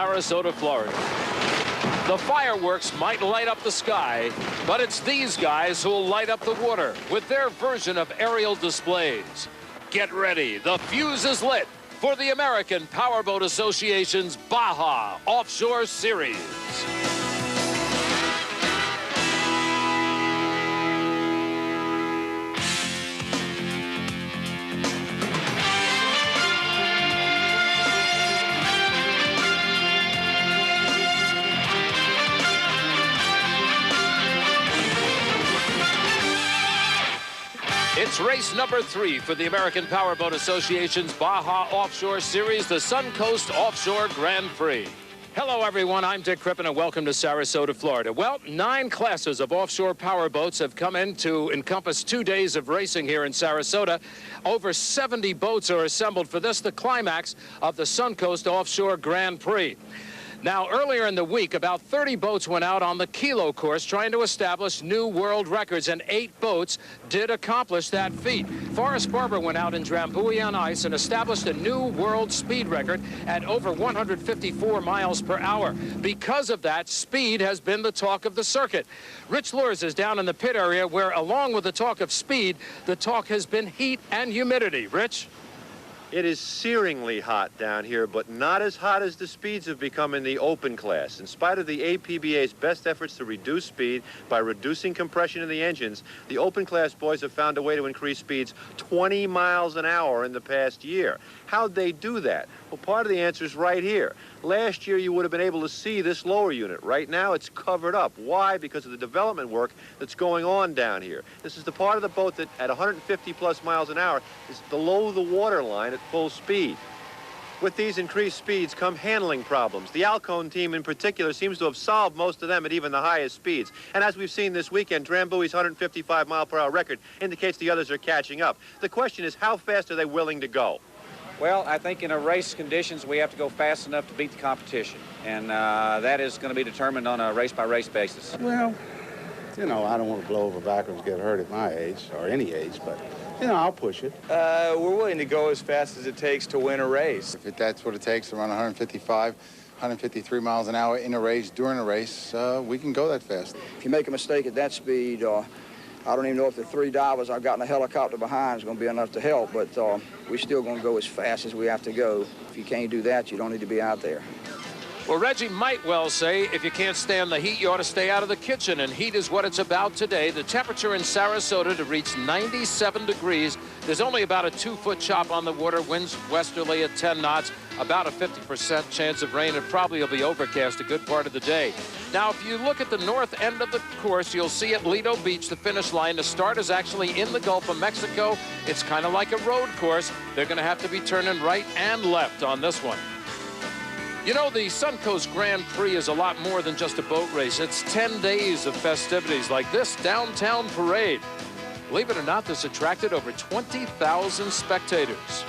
Sarasota, Florida. The fireworks might light up the sky, but it's these guys who'll light up the water with their version of aerial displays. Get ready, the fuse is lit for the American Powerboat Association's Baja Offshore Series. It's race number 3 for the American Powerboat Association's Baja Offshore Series, the Suncoast Offshore Grand Prix. Hello, everyone. I'm Dick Crippen, and welcome to Sarasota, Florida. Well, 9 classes of offshore powerboats have come in to encompass 2 days of racing here in Sarasota. Over 70 boats are assembled for this, the climax of the Suncoast Offshore Grand Prix. Now, earlier in the week, about 30 boats went out on the Kilo course trying to establish new world records, and 8 boats did accomplish that feat. Forrest Barber went out in Drambuie on ice and established a new world speed record at over 154 miles per hour. Because of that, speed has been the talk of the circuit. Rich Lures is down in the pit area where, along with the talk of speed, the talk has been heat and humidity. Rich? It is searingly hot down here, but not as hot as the speeds have become in the open class. In spite of the APBA's best efforts to reduce speed by reducing compression in the engines, the open class boys have found a way to increase speeds 20 miles an hour in the past year. How'd they do that? Well, part of the answer is right here. Last year, you would have been able to see this lower unit. Right now, it's covered up. Why? Because of the development work that's going on down here. This is the part of the boat that, at 150 plus miles an hour, is below the water line at full speed. With these increased speeds come handling problems. The Alcone team in particular seems to have solved most of them at even the highest speeds. And as we've seen this weekend, Drambuie's 155 mile per hour record indicates the others are catching up. The question is, how fast are they willing to go? Well, I think in a race conditions, we have to go fast enough to beat the competition. And that is going to be determined on a race-by-race basis. Well, you know, I don't want to blow over backwards, get hurt at my age, or any age, but, you know, I'll push it. We're willing to go as fast as it takes to win a race. If that's what it takes to run 155, 153 miles an hour in a race, during a race, we can go that fast. If you make a mistake at that speed, I don't even know if the 3 divers I've got in a helicopter behind is going to be enough to help, but we're still going to go as fast as we have to go. If you can't do that, you don't need to be out there. Well, Reggie might well say, if you can't stand the heat, you ought to stay out of the kitchen, and heat is what it's about today. The temperature in Sarasota to reach 97 degrees. There's only about a 2-foot chop on the water, winds westerly at 10 knots, about a 50% chance of rain. It probably will be overcast a good part of the day. Now, if you look at the north end of the course, you'll see at Lido Beach, the finish line. The start is actually in the Gulf of Mexico. It's kind of like a road course. They're going to have to be turning right and left on this one. You know, the Suncoast Grand Prix is a lot more than just a boat race. It's 10 days of festivities like this downtown parade. Believe it or not, this attracted over 20,000 spectators.